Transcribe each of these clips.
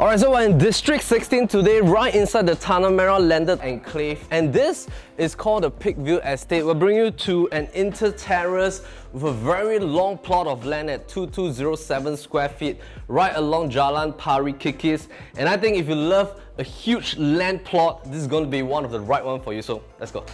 Alright, so we're in District 16 today, right inside the Tanah Merah landed enclave, and this is called the Peakview Estate. We'll bring you to an inter-terrace with a very long plot of land at 2207 square feet, right along Jalan Pari Kikis. And I think if you love a huge land plot, this is going to be one of the right one for you. So let's go.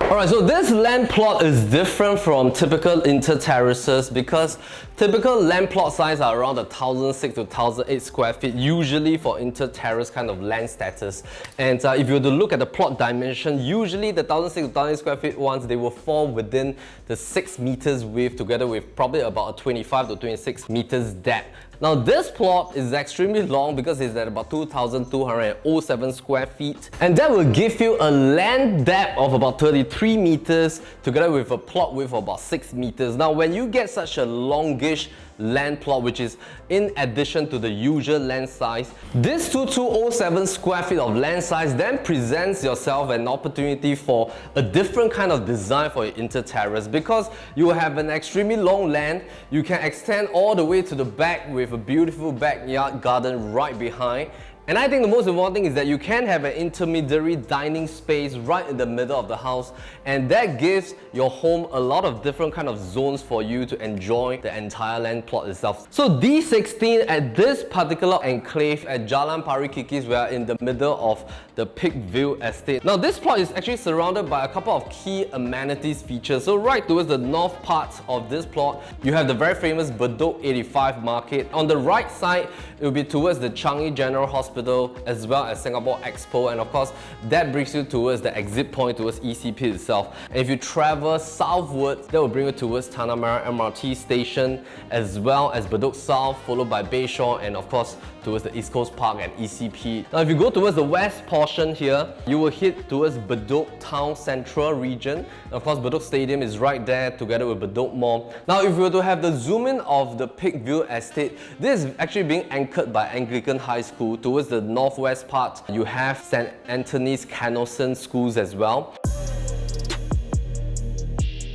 Alright, so this land plot is different from typical inter-terraces because typical land plot size are around 1,006 to 1,008 square feet, usually for inter-terrace kind of land status. And if you were to look at the plot dimension, usually the 1,006 to 1,008 square feet ones, they will fall within the 6 meters width together with probably about a 25 to 26 meters depth. Now this plot is extremely long because it's at about 2,207 square feet, and that will give you a land depth of about 33 meters together with a plot width of about 6 meters. Now when you get such a longish land plot, which is in addition to the usual land size, this 2207 square feet of land size then presents yourself an opportunity for a different kind of design for your inter-terrace, because you have an extremely long land. You can extend all the way to the back with a beautiful backyard garden right behind. And I think the most important thing is that you can have an intermediary dining space right in the middle of the house, and that gives your home a lot of different kind of zones for you to enjoy the entire land plot itself. So D16 at this particular enclave at Jalan Pari Kikis, we are in the middle of the Peakview Estate. Now this plot is actually surrounded by a couple of key amenities features. So right towards the north part of this plot, you have the very famous Bedok 85 market. On the right side, it will be towards the Changi General Hospital as well as Singapore Expo, and of course that brings you towards the exit point towards ECP itself. And if you travel southwards, that will bring you towards Tanah Merah MRT Station as well as Bedok South, followed by Bayshore, and of course towards the East Coast Park at ECP. Now if you go towards the west portion here, you will hit towards Bedok Town Central region. And of course Bedok Stadium is right there together with Bedok Mall. Now if you were to have the zoom in of the Peakview Estate, this is actually being anchored by Anglican High School. Towards the northwest part, you have St. Anthony's Canossian schools as well.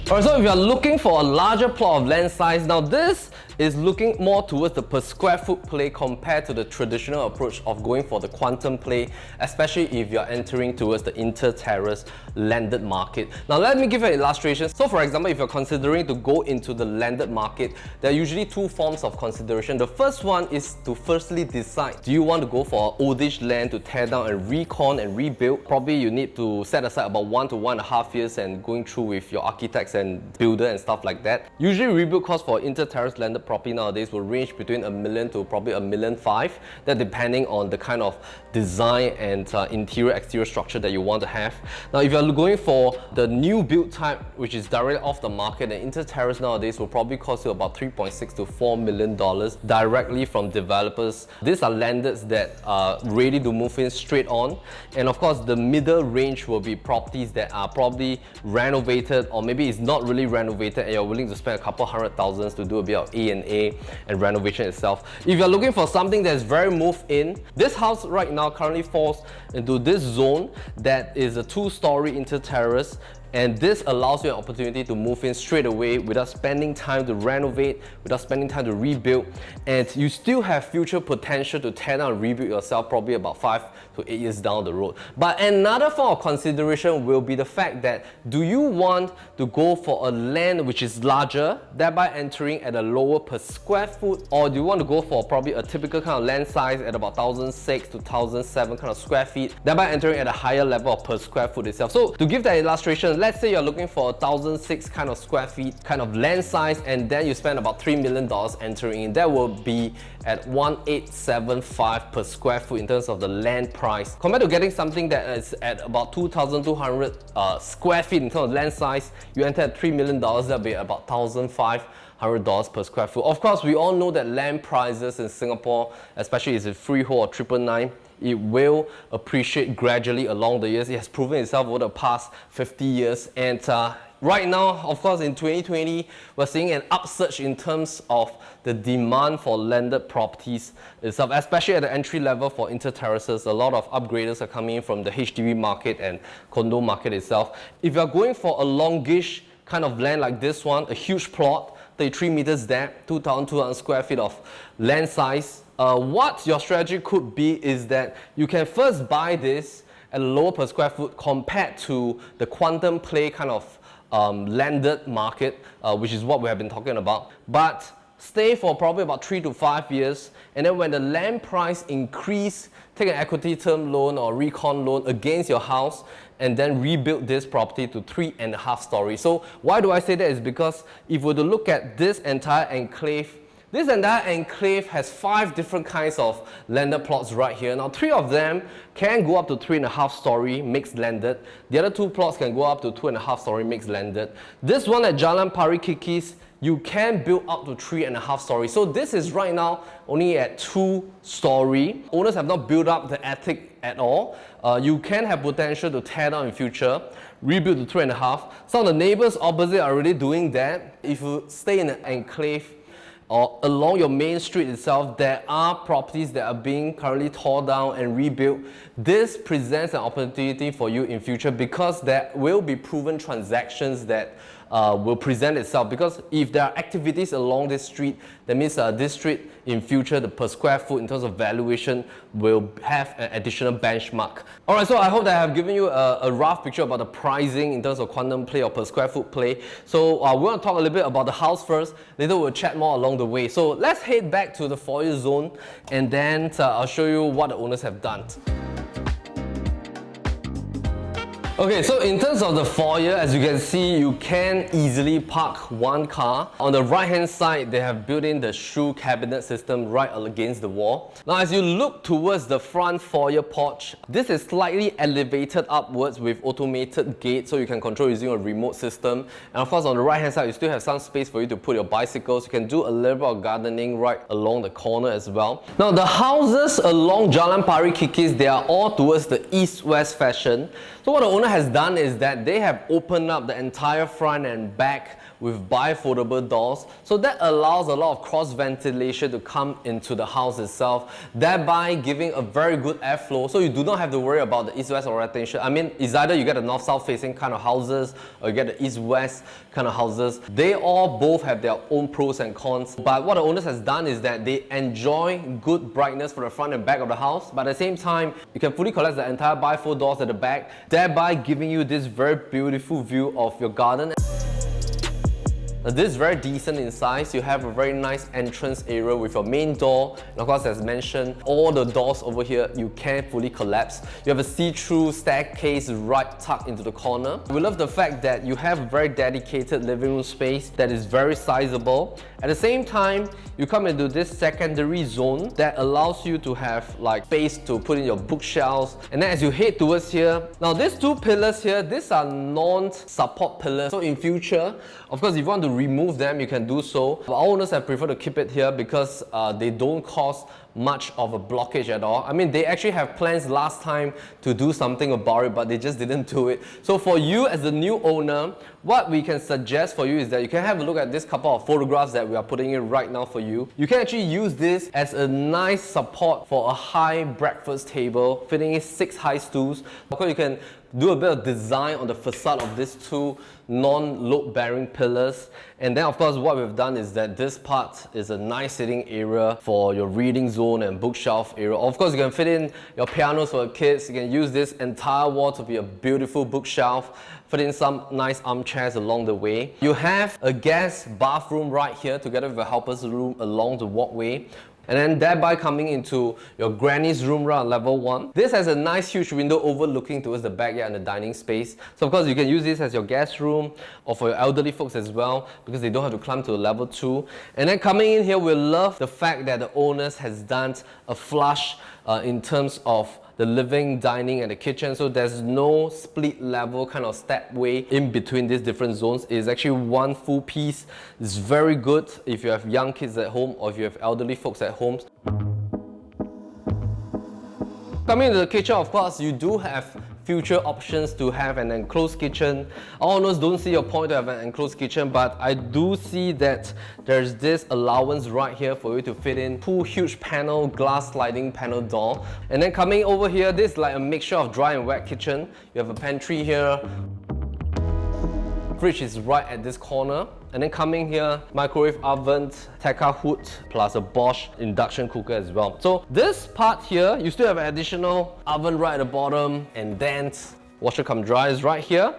Alright, so if you are looking for a larger plot of land size, now this is looking more towards the per square foot play compared to the traditional approach of going for the quantum play, especially if you're entering towards the inter-terrace landed market. Now let me give you an illustration. So for example, if you're considering to go into the landed market, there are usually two forms of consideration. The first one is to firstly decide, do you want to go for an oldish land to tear down and recon and rebuild? Probably you need to set aside about 1 to 1.5 years and going through with your architects and builder and stuff like that. Usually rebuild cost for inter-terrace landed property nowadays will range between $1 million to probably $1.5 million, that depending on the kind of design and interior exterior structure that you want to have. Now if you're going for the new build type, which is directly off the market, the inter-terrace nowadays will probably cost you about $3.6 to $4 million directly from developers. These are landeds that are ready to move in straight on, and of course the middle range will be properties that are probably renovated, or maybe it's not really renovated and you're willing to spend a couple $100,000s to do a bit of A&A and renovation itself. If you're looking for something that's very move-in, this house right now currently falls into this zone that is a 2-story inter-terrace, and this allows you an opportunity to move in straight away without spending time to renovate, without spending time to rebuild, and you still have future potential to tear down and rebuild yourself probably about 5 to 8 years down the road. But another form of consideration will be the fact that, do you want to go for a land which is larger, thereby entering at a lower per square foot, or do you want to go for probably a typical kind of land size at about 1,006 to 1,007 kind of square feet, thereby entering at a higher level of per square foot itself? So to give that illustration, let's say you're looking for 1,006 kind of square feet kind of land size, and then you spend about $3 million entering in. That will be at 1,875 per square foot in terms of the land price, compared to getting something that is at about 2,200 square feet in terms of land size. You enter at $3 million, that'll be about $1,500 per square foot. Of course, we all know that land prices in Singapore, especially if it's freehold or 999, it will appreciate gradually along the years. It has proven itself over the past 50 years, and right now, of course, in 2020, we're seeing an upsurge in terms of the demand for landed properties itself, especially at the entry level for inter-terraces. A lot of upgraders are coming in from the HDB market and condo market itself. If you're going for a longish kind of land like this one, a huge plot, 33 meters depth, 2,200 square feet of land size, what your strategy could be is that you can first buy this at a lower per square foot compared to the quantum play kind of landed market, which is what we have been talking about. But stay for probably about 3 to 5 years, and then when the land price increase, take an equity term loan or recon loan against your house and then rebuild this property to 3.5 stories. So why do I say that? Is because if we were to look at this entire enclave, this entire enclave has 5 different kinds of landed plots right here. Now 3 of them can go up to 3.5 story mixed landed. The other 2 plots can go up to 2.5 story mixed landed. This one at Jalan Pari Kikis, you can build up to 3.5 stories. So this is right now only at 2 story. Owners have not built up the attic at all. You can have potential to tear down in future, rebuild to 3.5. Some of the neighbors opposite are already doing that. If you stay in an enclave or along your main street itself, there are properties that are being currently torn down and rebuilt. This presents an opportunity for you in future because there will be proven transactions that will present itself, because if there are activities along this street, that means this street in future, the per square foot in terms of valuation will have an additional benchmark. Alright, so I hope that I have given you a rough picture about the pricing in terms of quantum play or per square foot play. So we want to talk a little bit about the house first, later we'll chat more along the way. So let's head back to the foyer zone and then I'll show you what the owners have done. Okay, so in terms of the foyer, as you can see, you can easily park 1 car. On the right hand side, they have built in the shoe cabinet system right against the wall. Now as you look towards the front foyer porch, this is slightly elevated upwards with automated gate, so you can control using a remote system. And of course on the right hand side, you still have some space for you to put your bicycles. You can do a little bit of gardening right along the corner as well. Now the houses along Jalan Pari Kikis, they are all towards the east-west fashion. So what the owner has done is that they have opened up the entire front and back with bifoldable doors, so that allows a lot of cross ventilation to come into the house itself, thereby giving a very good airflow, so you do not have to worry about the east-west orientation. I mean, it's either you get the north-south facing kind of houses or you get the east-west kind of houses. They all both have their own pros and cons, but what the owners has done is that they enjoy good brightness for the front and back of the house, but at the same time you can fully collapse the entire bifold doors at the back, thereby giving you this very beautiful view of your garden. This is very decent in size. You have a very nice entrance area with your main door, and of course as mentioned, all the doors over here you can fully collapse. You have a see-through staircase right tucked into the corner. We love the fact that you have a very dedicated living room space that is very sizable. At the same time, you come into this secondary zone that allows you to have like space to put in your bookshelves. And then as you head towards here, now these 2 pillars here, these are non-support pillars. So in future, of course, if you want to remove them, you can do so. But our owners have preferred to keep it here because they don't cause much of a blockage at all. I mean, they actually have plans last time to do something about it, but they just didn't do it. So for you as the new owner, what we can suggest for you is that you can have a look at this couple of photographs that we are putting in right now for you. You can actually use this as a nice support for a high breakfast table, fitting in 6 high stools. Of course, you can do a bit of design on the facade of these 2 non-load bearing pillars. And then of course what we've done is that this part is a nice sitting area for your reading zone and bookshelf area. Of course you can fit in your pianos for the kids. You can use this entire wall to be a beautiful bookshelf, fit in some nice armchairs along the way. You have a guest bathroom right here together with a helper's room along the walkway. And then thereby coming into your granny's room right on level 1. This has a nice huge window overlooking towards the backyard and the dining space. So of course you can use this as your guest room or for your elderly folks as well, because they don't have to climb to level 2. And then coming in here, we love the fact that the owners has done a flush in terms of the living, dining and the kitchen, so there's no split level kind of stepway in between these different zones. It's actually one full piece. It's very good if you have young kids at home or if you have elderly folks at home. Coming into the kitchen, of course, you do have future options to have an enclosed kitchen. Our owners don't see a point to have an enclosed kitchen, but I do see that there's this allowance right here for you to fit in 2 huge panel, glass sliding panel door. And then coming over here, this is like a mixture of dry and wet kitchen. You have a pantry here. Fridge is right at this corner. And then coming here, microwave oven, Tekka hood, plus a Bosch induction cooker as well. So this part here, you still have an additional oven right at the bottom, and then washer cum dryer is right here.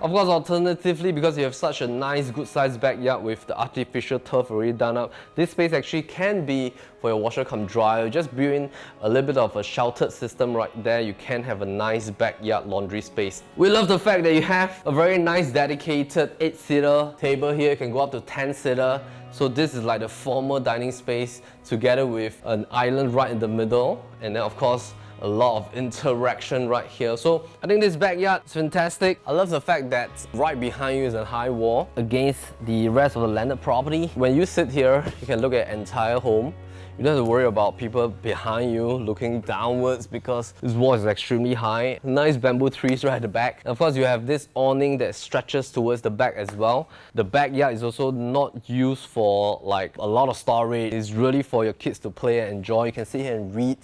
Of course, alternatively, because you have such a nice, good-sized backyard with the artificial turf already done up, this space actually can be for your washer cum dryer. Just build in a little bit of a sheltered system right there. You can have a nice backyard laundry space. We love the fact that you have a very nice dedicated 8-seater table here. You can go up to 10-seater. So this is like the formal dining space together with an island right in the middle. And then of course, a lot of interaction right here. So I think this backyard is fantastic. I love the fact that right behind you is a high wall against the rest of the landed property. When you sit here, you can look at the entire home. You don't have to worry about people behind you looking downwards because this wall is extremely high. Nice bamboo trees right at the back. And of course, you have this awning that stretches towards the back as well. The backyard is also not used for like a lot of storage. It's really for your kids to play and enjoy. You can sit here and read,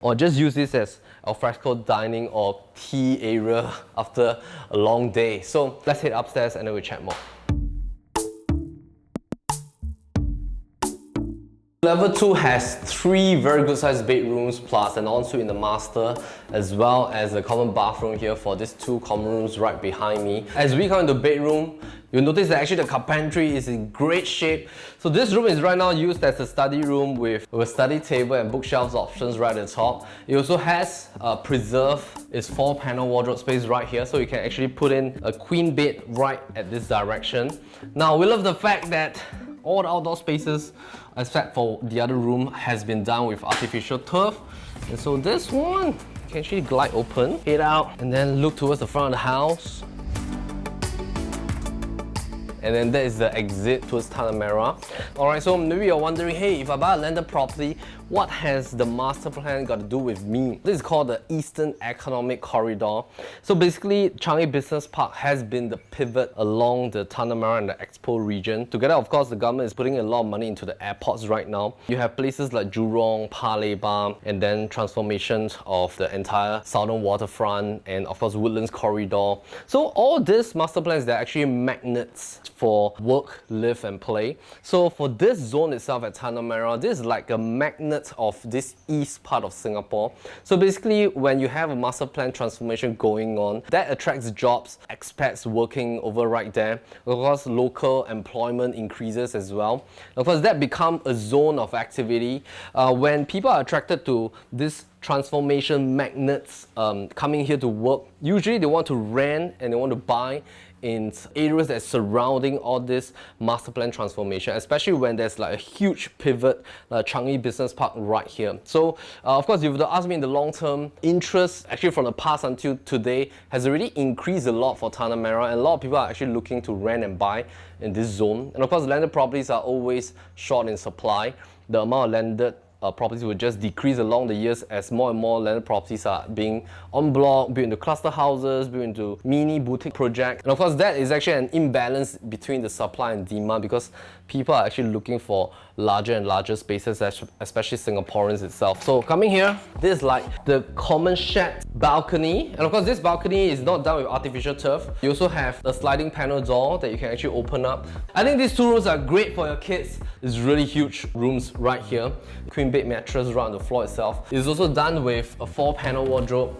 or just use this as alfresco dining or tea area after a long day. So let's head upstairs and then we'll chat more. Level 2 has 3 very good sized bedrooms plus an ensuite in the master, as well as a common bathroom here for these 2 common rooms right behind me. As we come into bedroom, you'll notice that actually the carpentry is in great shape. So this room is right now used as a study room with a study table and bookshelves options right at the top. It also has preserved its 4-panel wardrobe space right here, so you can actually put in a queen bed right at this direction. Now we love the fact that all the outdoor spaces, except for the other room, has been done with artificial turf. And so this one, you can actually glide open, head out, and then look towards the front of the house. And then that is the exit towards Tanah Merah. Alright, so maybe you're wondering, hey, if I buy a landed property, what has the master plan got to do with me? This is called the Eastern Economic Corridor. So basically, Changi Business Park has been the pivot along the Tanah Merah and the Expo region. Together, of course, the government is putting a lot of money into the airports right now. You have places like Jurong, Palembang, and then transformations of the entire southern waterfront, and of course, Woodlands Corridor. So all these master plans, they're actually magnets for work, live, and play. So for this zone itself at Tanah Merah, this is like a magnet of this east part of Singapore. So basically, when you have a master plan transformation going on, that attracts jobs, expats working over right there. Of course, local employment increases as well. Of course, that becomes a zone of activity. When people are attracted to this transformation magnets coming here to work, usually they want to rent and they want to buy in areas that are surrounding all this master plan transformation, especially when there's like a huge pivot, Changi Business Park right here. So of course, if you were to ask me in the long term, interest actually from the past until today has already increased a lot for Tanah Merah, and a lot of people are actually looking to rent and buy in this zone. And of course, landed properties are always short in supply. The amount of landed properties will just decrease along the years as more and more landed properties are being en bloc, built into cluster houses, built into mini boutique projects. And of course, that is actually an imbalance between the supply and demand because people are actually looking for larger and larger spaces, especially Singaporeans itself. So coming here, this is like the common shed balcony. And of course, this balcony is not done with artificial turf. You also have a sliding panel door that you can actually open up. I think these 2 rooms are great for your kids. It's really huge rooms right here. Queen bed mattress right on the floor itself. It's also done with a 4-panel wardrobe.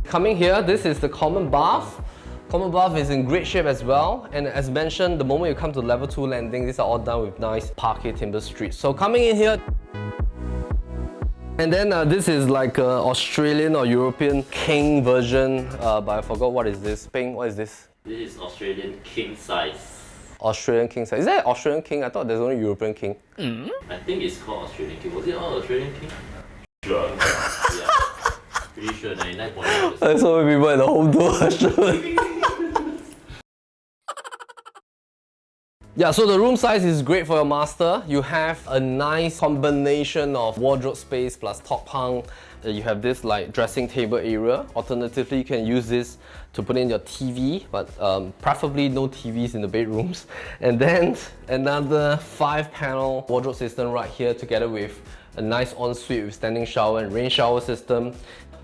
Coming here, this is the common bath. Common bath is in great shape as well, and as mentioned, the moment you come to level 2 landing, these are all done with nice parquet timber streets. So coming in here, and then this is like an Australian or European king version, but I forgot what is this. Ping, what is this? This is Australian king size. Australian king size. Is that Australian king? I thought there's only European king. I think it's called Australian king. Was it all Australian king? Sure. Yeah. Pretty sure, 99.9%. There's so many people in the home door. Yeah, so the room size is great for your master. You have a nice combination of wardrobe space plus top hung. You have this like dressing table area. Alternatively, you can use this to put in your TV, but preferably no TVs in the bedrooms. And then another 5-panel wardrobe system right here together with a nice ensuite with standing shower and rain shower system.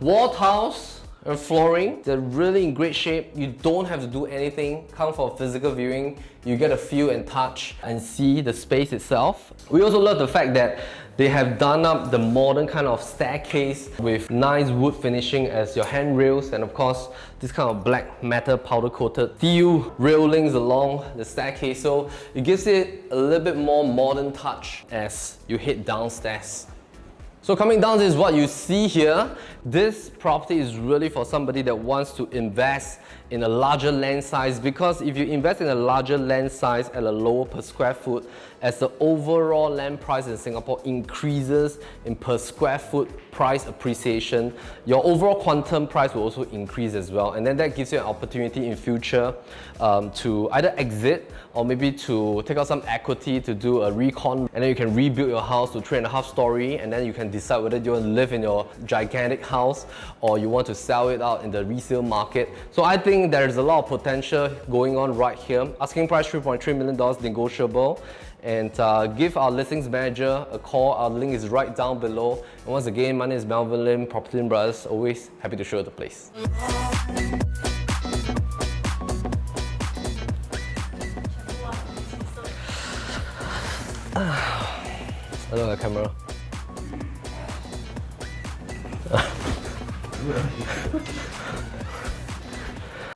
Wall tiles And flooring, they're really in great shape. You don't have to do anything. Come for a physical viewing, you get a feel and touch and see the space itself. We also love the fact that they have done up the modern kind of staircase with nice wood finishing as your handrails, and of course this kind of black metal powder coated steel railings along the staircase, so it gives it a little bit more modern touch as you head downstairs. So coming down is what you see here. This property is really for somebody that wants to invest in a larger land size, because if you invest in a larger land size at a lower per square foot, as the overall land price in Singapore increases in per square foot price appreciation, your overall quantum price will also increase as well. And then that gives you an opportunity in future to either exit or maybe to take out some equity to do a recon, and then you can rebuild your house to 3.5 story, and then you can decide whether you want to live in your gigantic house or you want to sell it out in the resale market. So I think there's a lot of potential going on right here. Asking price $3.3 million negotiable. And give our listings manager a call. Our link is right down below. And once again, my name is Melvin Lim, PropertyLimBrothers. Always happy to show you the place. I don't have a camera.